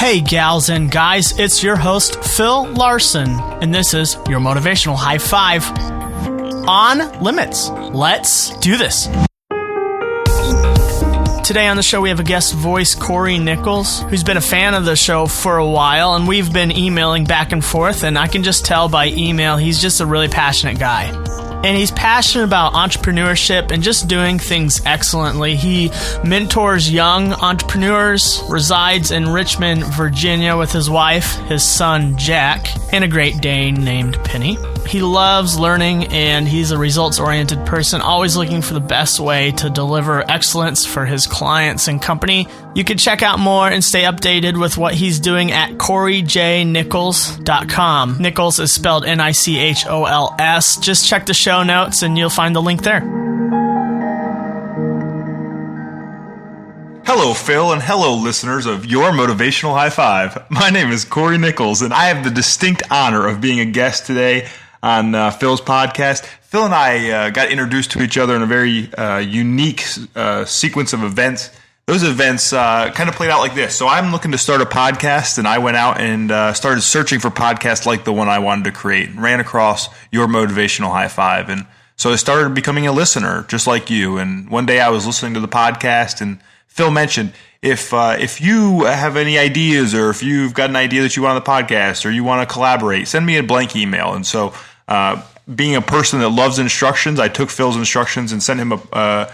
Hey gals and guys, it's your host Phil Larson, and this is your motivational high five on limits. Let's do this. Today on the show we have a guest voice, Cory Nichols, who's been a fan of the show for a while, and we've been emailing back and forth, and I can just tell by email he's just a really passionate guy. And he's passionate about entrepreneurship and just doing things excellently. He mentors young entrepreneurs, resides in Richmond, Virginia with his wife, his son Jack, and a Great Dane named Penny. He loves learning and he's a results-oriented person, always looking for the best way to deliver excellence for his clients and company. You can check out more and stay updated with what he's doing at CoryJNichols.com. Nichols is spelled Nichols. Just check the show notes and you'll find the link there. Hello, Phil, and hello, listeners of Your Motivational High Five. My name is Cory Nichols, and I have the distinct honor of being a guest today on Phil's podcast. Phil and I got introduced to each other in a very unique sequence of events. Those events kind of played out like this. So I'm looking to start a podcast, and I went out and started searching for podcasts like the one I wanted to create, and ran across Your Motivational High Five. And so I started becoming a listener, just like you. And one day I was listening to the podcast, and Phil mentioned, if you have any ideas, or if you've got an idea that you want on the podcast, or you want to collaborate, send me a blank email. And so being a person that loves instructions, I took Phil's instructions and sent him a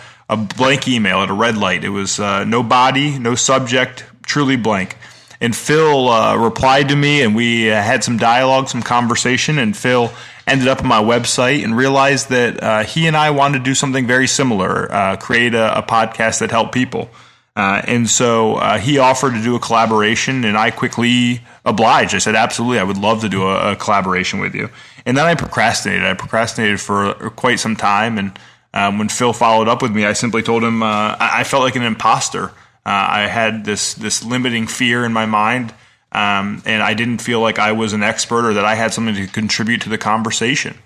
blank email at a red light. It was no body, no subject, truly blank. And Phil replied to me, and we had some dialogue, some conversation, and Phil ended up on my website and realized that he and I wanted to do something very similar, create a podcast that helped people. And so he offered to do a collaboration, and I quickly obliged. I said, absolutely, I would love to do a collaboration with you. And then I procrastinated. I procrastinated for quite some time, and when Phil followed up with me, I simply told him I felt like an imposter. I had this limiting fear in my mind, and I didn't feel like I was an expert or that I had something to contribute to the conversation.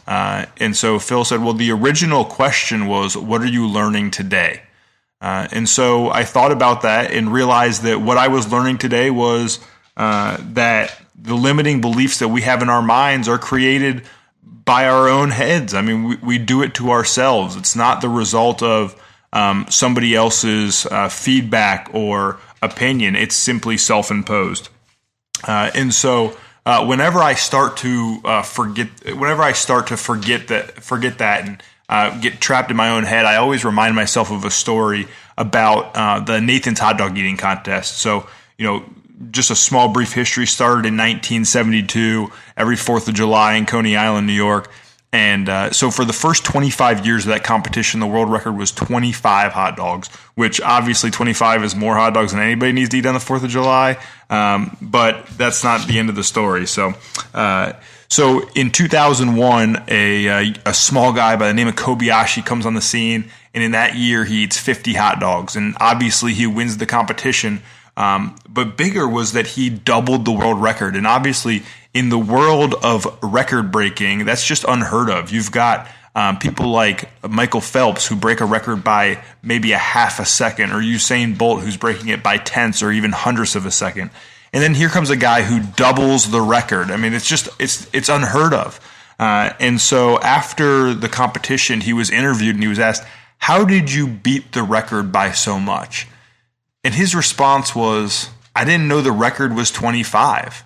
And so Phil said, well, the original question was, what are you learning today? And so I thought about that and realized that what I was learning today was that the limiting beliefs that we have in our minds are created by our own heads. I mean, we do it to ourselves. It's not the result of somebody else's feedback or opinion. It's simply self-imposed. And so whenever I start to forget that and get trapped in my own head, I always remind myself of a story about the Nathan's hot dog eating contest. So, just a small brief history, started in 1972, every 4th of July in Coney Island, New York. And so for the first 25 years of that competition, the world record was 25 hot dogs, which obviously 25 is more hot dogs than anybody needs to eat on the 4th of July. But that's not the end of the story. So in 2001, a small guy by the name of Kobayashi comes on the scene, and in that year he eats 50 hot dogs, and obviously he wins the competition. But bigger was that he doubled the world record, and obviously in the world of record breaking, that's just unheard of. You've got people like Michael Phelps who break a record by maybe a half a second, or Usain Bolt who's breaking it by tenths or even hundredths of a second. And then here comes a guy who doubles the record. I mean, it's unheard of. And so after the competition, he was interviewed and he was asked, how did you beat the record by so much? And his response was, I didn't know the record was 25.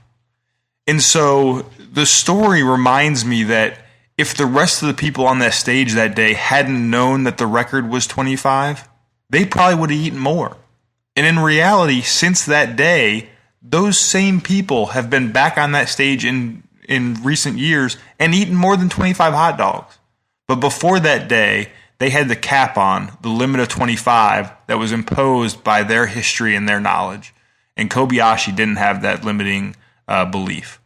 And so the story reminds me that if the rest of the people on that stage that day hadn't known that the record was 25, they probably would have eaten more. And in reality, since that day, those same people have been back on that stage in recent years and eaten more than 25 hot dogs. But before that day, they had the cap on, the limit of 25 that was imposed by their history and their knowledge. And Kobayashi didn't have that limiting belief.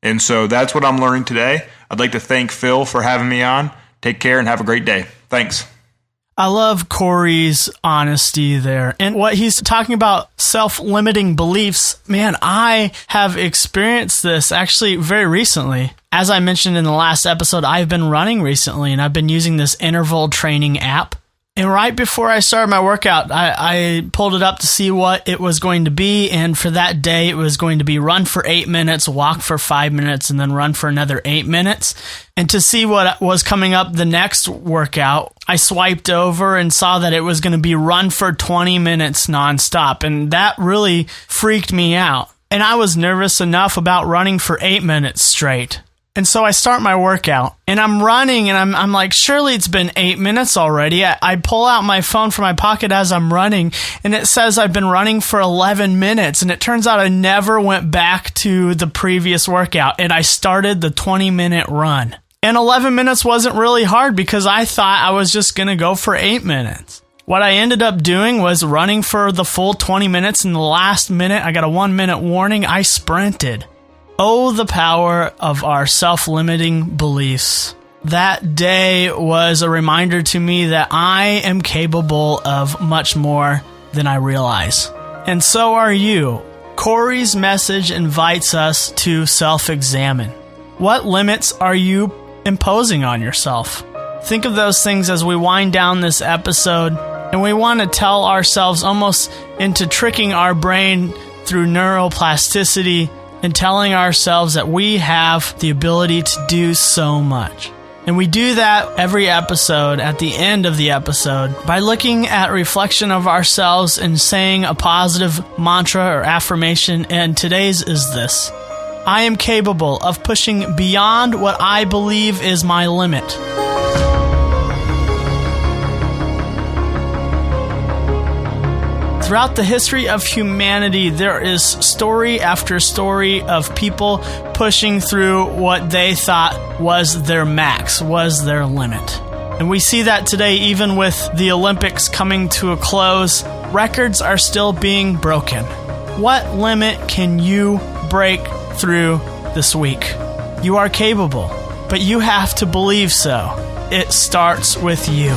And so that's what I'm learning today. I'd like to thank Phil for having me on. Take care and have a great day. Thanks. I love Cory's honesty there. And what he's talking about, self-limiting beliefs, man, I have experienced this actually very recently. As I mentioned in the last episode, I've been running recently, and I've been using this interval training app. And right before I started my workout, I pulled it up to see what it was going to be. And for that day, it was going to be run for 8 minutes, walk for 5 minutes, and then run for another 8 minutes. And to see what was coming up the next workout, I swiped over and saw that it was going to be run for 20 minutes nonstop. And that really freaked me out. And I was nervous enough about running for 8 minutes straight. And so I start my workout, and I'm running, and I'm like, surely it's been 8 minutes already. I pull out my phone from my pocket as I'm running, and it says I've been running for 11 minutes. And it turns out I never went back to the previous workout, and I started the 20-minute run. And 11 minutes wasn't really hard because I thought I was just going to go for 8 minutes. What I ended up doing was running for the full 20 minutes. In the last minute, I got a 1-minute warning. I sprinted. Oh, the power of our self-limiting beliefs. That day was a reminder to me that I am capable of much more than I realize. And so are you. Cory's message invites us to self-examine. What limits are you imposing on yourself? Think of those things as we wind down this episode, and we want to tell ourselves almost into tricking our brain through neuroplasticity and telling ourselves that we have the ability to do so much. And we do that every episode, at the end of the episode, by looking at a reflection of ourselves and saying a positive mantra or affirmation, and today's is this: I am capable of pushing beyond what I believe is my limit. Throughout the history of humanity, there is story after story of people pushing through what they thought was their max, was their limit. And we see that today, even with the Olympics coming to a close, records are still being broken. What limit can you break through this week? You are capable, but you have to believe so. It starts with you.